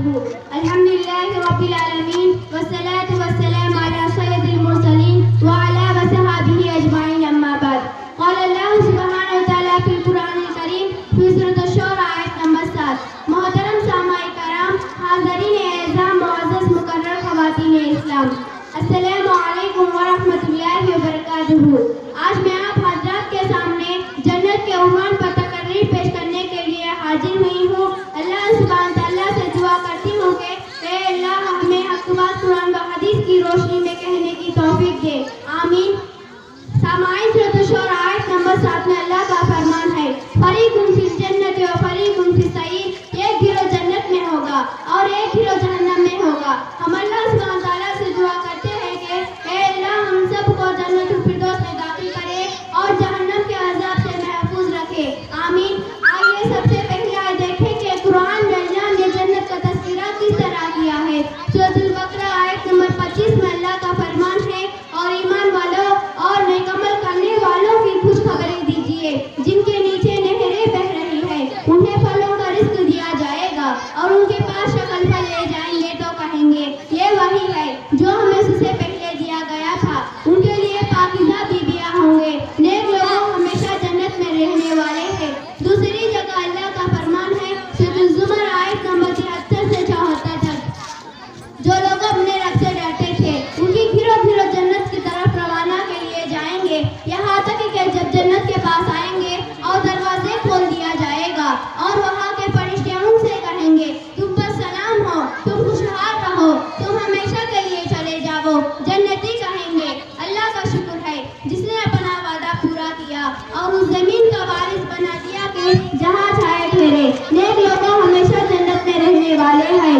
الحمد لله رب العالمين والصلاة والسلام على سيد المرسلين وعلى وصحبه أجمعين أما بعد. قال الله سبحانه وتعالى في القرآن الكريم في سورة الشورى آیت نمبر 7. محترم سامعین کرام، حاضرین اعزام، معزز مقرر خواتین اسلام، السلام علیکم ورحمۃ اللہ وبرکاتہ. آج میں آپ حضرات کے سامنے جنت کے عنوان پر تقریر پیش کرنے کے لیے حاضر ہوئی ہوں. اللہ سبحانہ تعالیٰ سے دعا کرتی ہوں کہ اے اللہ ہمیں حق بات قرآن و حدیث کی روشنی میں کہنے کی توفیق دے، آمین. سامعین، سورۃ الشورى آیت نمبر 7 میں اللہ کا فرمان ہے، فریق فی الجنت و فریق فی السعیر. ایک گروہ جنت میں ہوگا اور ایک گروہ جہنم میں ہوگا. ہم اللہ سبحانہ تعالیٰ سے دعا کرتے ہیں کہ اے اللہ ہم سب کو جنت الفردوس میں داخل کرے اور جہنم کے عذاب سے محفوظ رکھے، آمین. آئیے سب سے پہلے دیکھیں کہ قرآن میں اللہ نے جنت کا تذکرہ کس طرح کیا ہے. سورۃ البقرہ آیت نمبر 25 میں اللہ کا فرمان ہے، اور ایمان والوں اور نیک عمل کرنے والوں کی خوشخبری دیجیے جن کے نیچے نہریں بہہ رہی ہیں. انہیں پھلوں کا رزق دیا جائے گا اور ان کے پاس شکل پھل لے جائیں گے تو کہیں گے یہ وہی ہے جو ہمیں اس سے پہلے دیا گیا تھا. ان کے لیے پاکیزہ بیویاں ہوں گے. نیک لوگ ہمیشہ جنت میں رہنے والے ہیں. دوسری جگہ اللہ کا فرمان ہے، سورۃ الزمر آیت نمبر 73 سے 74 تک، جو لوگ اپنے رب سے ڈرتے تھے ان کی گھروں گھروں جنت کی طرف روانہ کے لیے جائیں گے، یہاں تک کہ جب جنت کے پاس آئیں گے اور دروازے کھول دیا جائے گا اور وہاں کے فرشتے ان سے کہیں گے تم پر سلام ہو، تم خوشحال رہو، تم ہمیشہ کے لیے چلے جاؤ. جنتی کہیں گے اللہ کا شکر ہے جس نے اپنا وعدہ پورا کیا اور اس زمین کا وارث بنا دیا کہ جہاں چاہے ٹھہرے. نیک لوگ ہمیشہ جنت میں رہنے والے ہیں.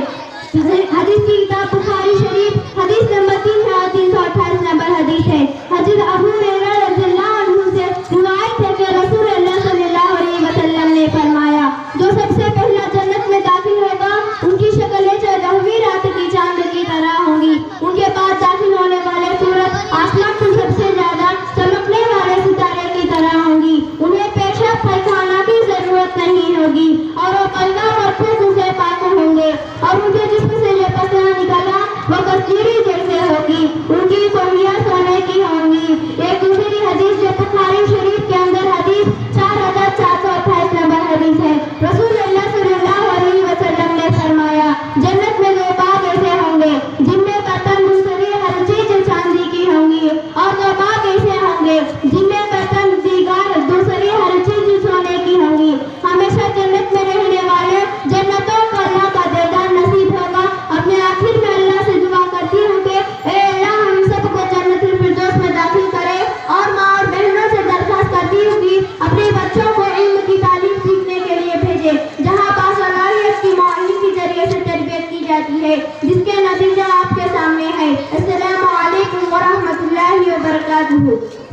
حدیث کی کتاب بخاری شریف حدیث نمبر 3328 نمبر حدیث ہے. حضرت ابو ہریرہ رضی اللہ عنہ سے روایت ہے کہ رسول اللہ صلی اللہ علیہ وسلم نے فرمایا، جو سب سے پہلا جنت میں داخل ہوگا ان کی شکلیں 14ویں رات کی چاند کی طرح ہوں گی. ان کے بعد داخل ہونے والے صورت آسمان میں سب سے زیادہ چمکنے والے ستارے کی طرح ہوں گی. انہیں پیشاب پیخانہ کی ضرورت نہیں ہوگی اور وہ کلمہ اور خود سے پاک ہوں گے، اور ان کے جسم سے جو پسینہ نکلا وہ کثیری جیسے ہوگی. ان کی کوہیاں سونے کی ہوں گی. ایک دوسری حدیث جو بخاری شریف کے اندر حدیث 4428 نمبر حدیث ہے، رسول اللہ صلی اللہ علیہ وسلم نے فرمایا، جنت میں دو باغ ایسے ہوں گے جن میں برتن دوسری ہر چیز چاندی کی ہوں گی، اور دو باغ ایسے ہوں گے جن میں برتن دیگر دوسری ہر چیز سونے کی ہوں گی. ہمیشہ جنت میں رہنے والے جنتوں کو اللہ کا دیدار نصیب ہوگا. اپنے آخر میں اللہ سے دعا کرتی ہوں کہ اے اللہ ہم سب کو جنت الفردوس میں داخل کرے، اور ماں اور بہنوں سے درخواست کرتی ہوں کہ اپنے بچوں کو علم کی تعلیم سیکھنے کے لیے بھیجے، جہاں باصلاحیت کی معلم کے ذریعے سے تربیت کی جاتی ہے، جس کے نتیجہ آپ کے سامنے ہے. السلام علیکم ورحمۃ اللہ وبرکاتہ.